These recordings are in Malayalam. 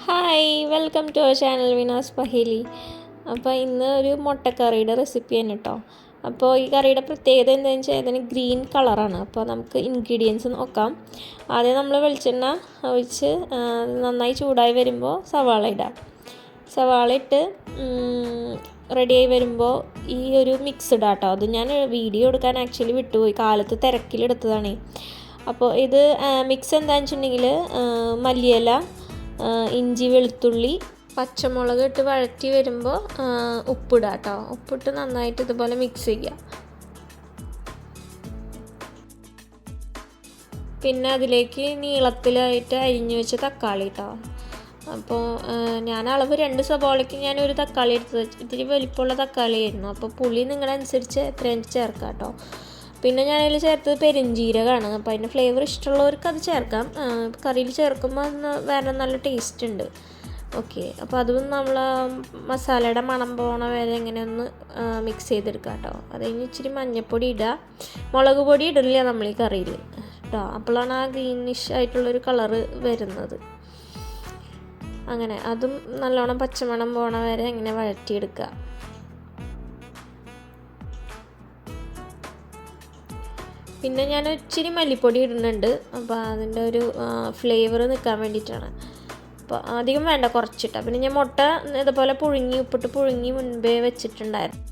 Hi welcome to our channel Vinas Paheli. അപ്പോൾ ഇന്ന് ഒരു മുട്ടക്കറിയുടെ റെസിപ്പിയാണ് കേട്ടോ. അപ്പോൾ ഈ കറിയുടെ പ്രത്യേകത എന്താണെന്ന് വെച്ചാൽ ഇതിന് ഗ്രീൻ കളറാണ്. അപ്പോൾ നമുക്ക് ഇൻഗ്രീഡിയൻസ് നോക്കാം. ആദ്യം നമ്മൾ വെളിച്ചെണ്ണ ഒഴിച്ച് നന്നായി ചൂടായി വരുമ്പോൾ സവാള ഇടാം. സവാള ഇട്ട് റെഡിയായി വരുമ്പോൾ ഈ ഒരു മിക്സ് ഇടാം കേട്ടോ. അത് ഞാൻ വീഡിയോ എടുക്കാൻ ആക്ച്വലി വിട്ടുപോയി, കാലത്ത് തിരക്കിലെടുത്തതാണ്. അപ്പോൾ ഇത് മിക്സ് എന്താണെന്ന് വെച്ചിട്ടുണ്ടെങ്കിൽ മല്ലിയില, ഇഞ്ചി, വെളുത്തുള്ളി, പച്ചമുളക് ഇട്ട് വഴറ്റി വരുമ്പോൾ ഉപ്പിടുക കേട്ടോ. ഉപ്പിട്ട് നന്നായിട്ട് ഇതുപോലെ മിക്സ് ചെയ്യുക. പിന്നെ അതിലേക്ക് നീളത്തിലായിട്ട് അരിഞ്ഞു വെച്ച തക്കാളി കേട്ടോ. അപ്പോൾ ഞാൻ അളവ് 2 സവാളയ്ക്ക് ഞാൻ ഒരു തക്കാളി എടുത്തത്. ഇത്തിരി വലിപ്പമുള്ള തക്കാളി ആയിരുന്നു. അപ്പോൾ പുളി നിങ്ങളുടെ അനുസരിച്ച് എത്രയും ചേർക്കാം കേട്ടോ. പിന്നെ ഞാനതിൽ ചേർത്തത് പെരുംജീരകമാണ്. അപ്പോൾ അതിൻ്റെ ഫ്ലേവർ ഇഷ്ടമുള്ളവർക്ക് അത് ചേർക്കാം. കറിയിൽ ചേർക്കുമ്പോൾ വേറെ നല്ല ടേസ്റ്റ് ഉണ്ട്. ഓക്കെ, അപ്പോൾ അതും നമ്മൾ മസാലയുടെ മണം പോണ വരെ ഇങ്ങനെ ഒന്ന് മിക്സ് ചെയ്തെടുക്കാം കേട്ടോ. അത് കഴിഞ്ഞ് ഇച്ചിരി മഞ്ഞൾപ്പൊടി ഇടുക. മുളക് പൊടി ഇടില്ല നമ്മൾ ഈ കറിയിൽ കേട്ടോ. അപ്പോഴാണ് ആ ഗ്രീനിഷ് ആയിട്ടുള്ളൊരു കളറ് വരുന്നത്. അങ്ങനെ അതും നല്ലോണം പച്ചമണം പോണ വരെ ഇങ്ങനെ വഴറ്റിയെടുക്കുക. പിന്നെ ഞാൻ ഇച്ചിരി മല്ലിപ്പൊടി ഇടുന്നുണ്ട്. അപ്പോൾ അതിൻ്റെ ഒരു ഫ്ലേവർ നിൽക്കാൻ വേണ്ടിയിട്ടാണ്. അപ്പോൾ അധികം വേണ്ട, കുറച്ചിട്ടാണ്. പിന്നെ ഞാൻ മുട്ട ഇതുപോലെ ഉപ്പിട്ട് പുഴുങ്ങി മുൻപേ വെച്ചിട്ടുണ്ടായിരുന്നു.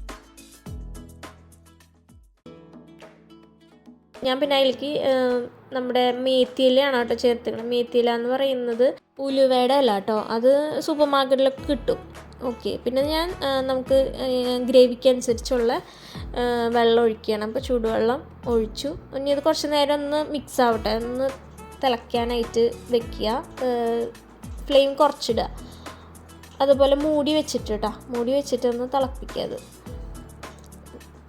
ഞാൻ പിന്നെ അതിലേക്ക് നമ്മുടെ മേത്തിയിലാണ് കേട്ടോ ചേർത്തിക്കണം. മേത്തിയില എന്ന് പറയുന്നത് ഉലുവയുടെ അല്ല കേട്ടോ, അത് സൂപ്പർ മാർക്കറ്റിലൊക്കെ കിട്ടും. ഓക്കെ, പിന്നെ ഞാൻ നമുക്ക് ഗ്രേവിക്ക് അനുസരിച്ചുള്ള വെള്ളം ഒഴിക്കണം. അപ്പോൾ ചൂടുവെള്ളം ഒഴിച്ചു. ഇനി ഇത് കുറച്ച് നേരം ഒന്ന് മിക്സ് ആവട്ടെ, ഒന്ന് തിളയ്ക്കാനായിട്ട് വെക്കുക. ഫ്ലെയിം കുറച്ചിടുക. അതുപോലെ മൂടി വെച്ചിട്ട് ഒന്ന് തിളപ്പിക്കുക.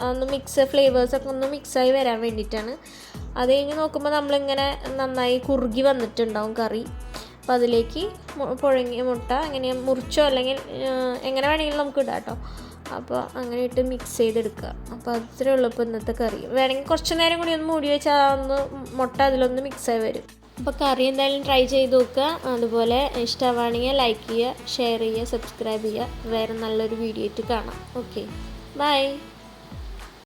അതൊന്ന് ഫ്ലേവേഴ്സൊക്കെ ഒന്ന് മിക്സായി വരാൻ വേണ്ടിയിട്ടാണ്. അത് കഴിഞ്ഞ് നോക്കുമ്പോൾ നമ്മളിങ്ങനെ നന്നായി കുറുകി വന്നിട്ടുണ്ടാവും കറി. അപ്പോൾ അതിലേക്ക് പുഴുങ്ങിയ മുട്ട ഇങ്ങനെ മുറിച്ചോ അല്ലെങ്കിൽ എങ്ങനെ വേണമെങ്കിലും നമുക്ക് ഇടാം കേട്ടോ. അപ്പോൾ അങ്ങനെ ഇട്ട് മിക്സ് ചെയ്തെടുക്കുക. അപ്പോൾ അത്രേ ഉള്ളൂ ഇപ്പോൾ ഇന്നത്തെ കറി. വേണമെങ്കിൽ കുറച്ച് നേരം കൂടി ഒന്ന് മൂടി വെച്ചാൽ ഒന്ന് മുട്ട അതിലൊന്ന് മിക്സായി വരും. അപ്പോൾ കറി എന്തായാലും ട്രൈ ചെയ്ത് നോക്കുക. അതുപോലെ ഇഷ്ടമാണെങ്കിൽ ലൈക്ക് ചെയ്യുക, ഷെയർ ചെയ്യുക, സബ്സ്ക്രൈബ് ചെയ്യുക. വേറെ നല്ലൊരു വീഡിയോ ആയിട്ട് കാണാം. Okay, by.